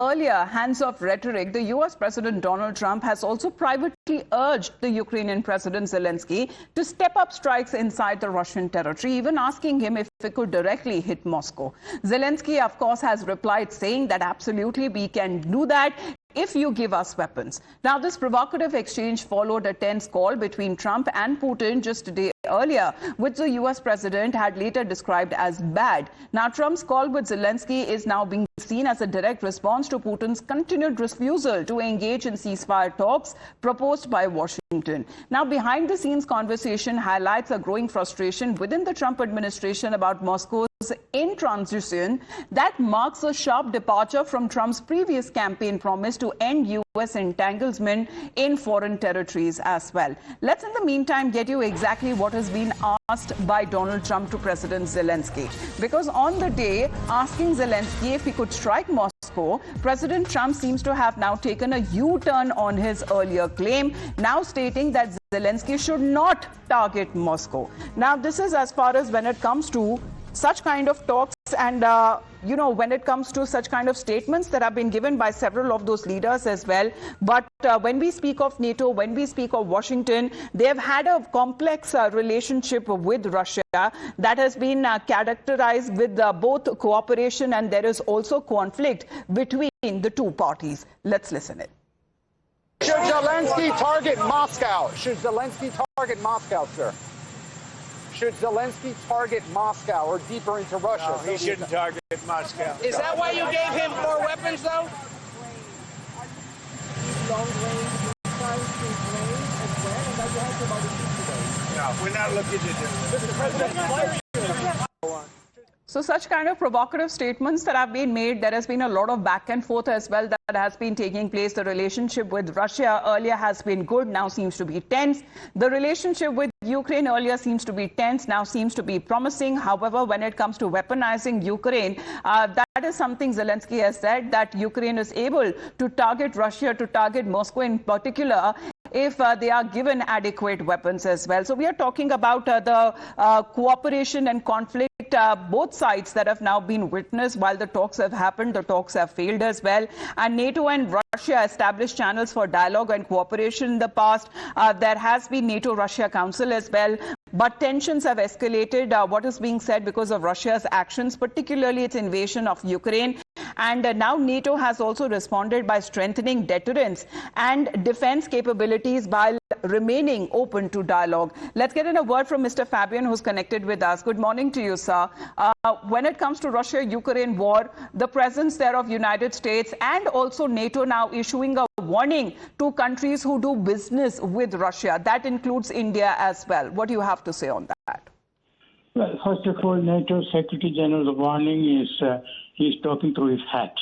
earlier hands-off rhetoric, the U.S. President Donald Trump has also privately urged the Ukrainian President Zelenskyy to step up strikes inside the Russian territory, even asking him if it could directly hit Moscow. Zelenskyy, of course, has replied saying that absolutely we can do that if you give us weapons. Now, this provocative exchange followed a tense call between Trump and Putin just a day earlier, which the U.S. president had later described as bad. Now, Trump's call with Zelenskyy is now being seen as a direct response to Putin's continued refusal to engage in ceasefire talks proposed by Washington. Now, behind-the-scenes conversation highlights a growing frustration within the Trump administration about Moscow's in transition that marks a sharp departure from Trump's previous campaign promise to end U.S. entanglement in foreign territories as well. Let's in the meantime get you exactly what has been asked by Donald Trump to President Zelenskyy. Because on the day asking Zelenskyy if he could strike Moscow, President Trump seems to have now taken a U-turn on his earlier claim, now stating that Zelenskyy should not target Moscow. Now, this is as far as when it comes to such kind of talks and, when it comes to such kind of statements that have been given by several of those leaders as well. But when we speak of NATO, when we speak of Washington, they have had a complex relationship with Russia that has been characterized with both cooperation, and there is also conflict between the two parties. Let's listen it. Should Zelenskyy target Moscow? Should Zelenskyy target Moscow, sir? Should Zelenskyy target Moscow or deeper into Russia? No, he shouldn't target Moscow. Is that why you gave him more weapons, though? No, we're not looking to do it. So such kind of provocative statements that have been made, there has been a lot of back and forth as well that has been taking place. The relationship with Russia earlier has been good, now seems to be tense. The relationship with Ukraine earlier seems to be tense, now seems to be promising. However, when it comes to weaponizing Ukraine, that is something Zelenskyy has said, that Ukraine is able to target Russia, to target Moscow in particular, if they are given adequate weapons as well. So we are talking about the cooperation and conflict, both sides that have now been witnessed while the talks have happened. The talks have failed as well. And NATO and Russia established channels for dialogue and cooperation in the past. There has been NATO-Russia Council as well. But tensions have escalated, what is being said, because of Russia's actions, particularly its invasion of Ukraine. And now NATO has also responded by strengthening deterrence and defense capabilities while remaining open to dialogue. Let's get in a word from Mr. Fabian, who's connected with us. Good morning to you, sir. When it comes to Russia-Ukraine war, the presence there of United States and also NATO now issuing a warning to countries who do business with Russia. That includes India as well. What do you have to say on that? Well, first of all, NATO Secretary General's warning is he's talking through his hat,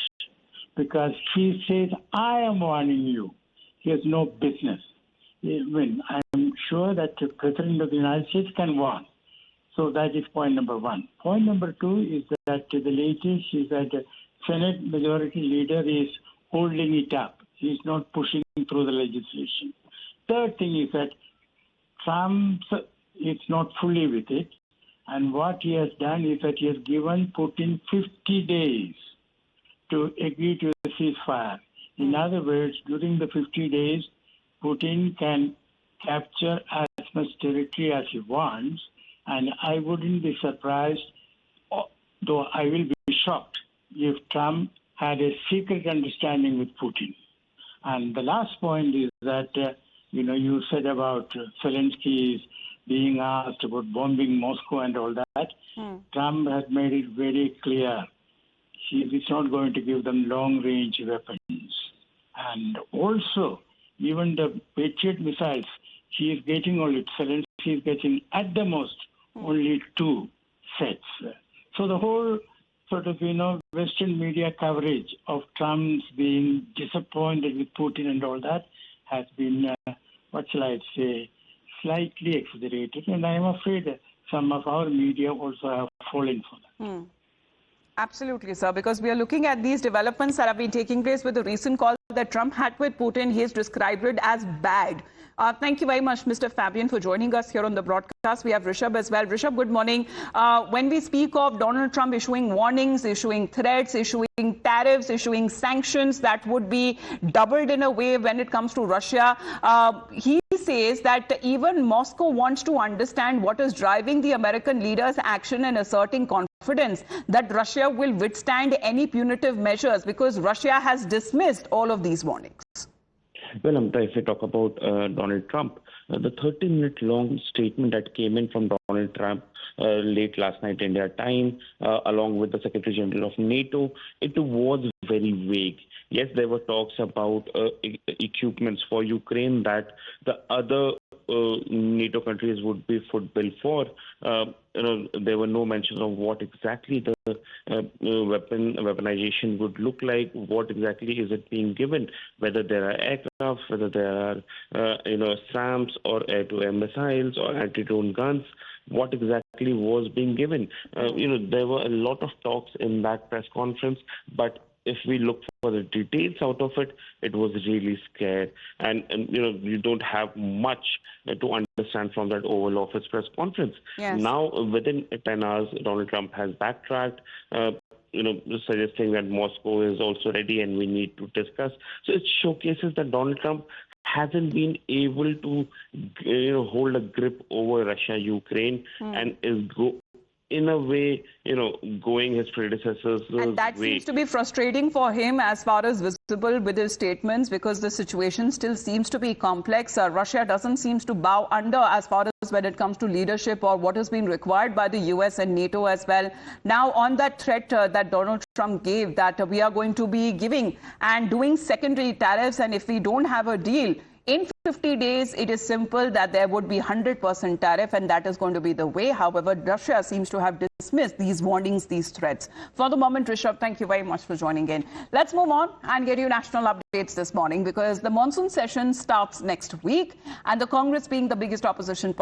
because he says, I am warning you. He has no business. I'm sure that the President of the United States can warn. So that is point number one. Point number two is that the latest is that the Senate Majority Leader is holding it up. He's not pushing through the legislation. Third thing is that Trump is not fully with it. And what he has done is that he has given Putin 50 days to agree to the ceasefire. In other words, during the 50 days, Putin can capture as much territory as he wants. And I wouldn't be surprised, though I will be shocked, if Trump had a secret understanding with Putin. And the last point is that, you said about Zelenskyy being asked about bombing Moscow and all that. Trump has made it very clear he's not going to give them long-range weapons. And also, even the Patriot missiles, he is getting only, Zelenskyy is getting at the most only 2 sets. So the whole sort of, Western media coverage of Trump's being disappointed with Putin and all that has been, slightly exaggerated. And I am afraid that some of our media also have fallen for that. Absolutely, sir, because we are looking at these developments that have been taking place with the recent call that Trump had with Putin, he has described it as bad. Thank you very much, Mr. Fabian, for joining us here on the broadcast. We have Rishabh as well. Rishabh, good morning. When we speak of Donald Trump issuing warnings, issuing threats, issuing tariffs, issuing sanctions that would be doubled in a way when it comes to Russia, he says that even Moscow wants to understand what is driving the American leaders' action and asserting confidence that Russia will withstand any punitive measures because Russia has dismissed all of these warnings. Well, Amta, if we talk about Donald Trump, the 30-minute-long statement that came in from Donald Trump late last night India time, along with the Secretary General of NATO, it was very vague. Yes, there were talks about equipments for Ukraine that the other NATO countries would be footbill for. There were no mentions of what exactly the weaponization would look like, what exactly is it being given, whether there are aircraft, whether there are SAMs or air-to-air missiles or anti-drone guns. What exactly was being given? There were a lot of talks in that press conference, but if we look for the details out of it, it was really scary. And you don't have much to understand from that Oval Office press conference. Yes. Now, within 10 hours, Donald Trump has backtracked, suggesting that Moscow is also ready and we need to discuss. So it showcases that Donald Trump hasn't been able to hold a grip over Russia, Ukraine, and is in a way, going his predecessors' And that way. seems to be frustrating for him as far as visible with his statements because the situation still seems to be complex. Russia doesn't seem to bow under as far as when it comes to leadership or what has been required by the US and NATO as well. Now, on that threat that Donald Trump gave that we are going to be giving and doing secondary tariffs, and if we don't have a deal, in 50 days, it is simple that there would be 100% tariff, and that is going to be the way. However, Russia seems to have dismissed these warnings, these threats. For the moment, Rishabh, thank you very much for joining in. Let's move on and get you national updates this morning because the monsoon session starts next week, and the Congress, being the biggest opposition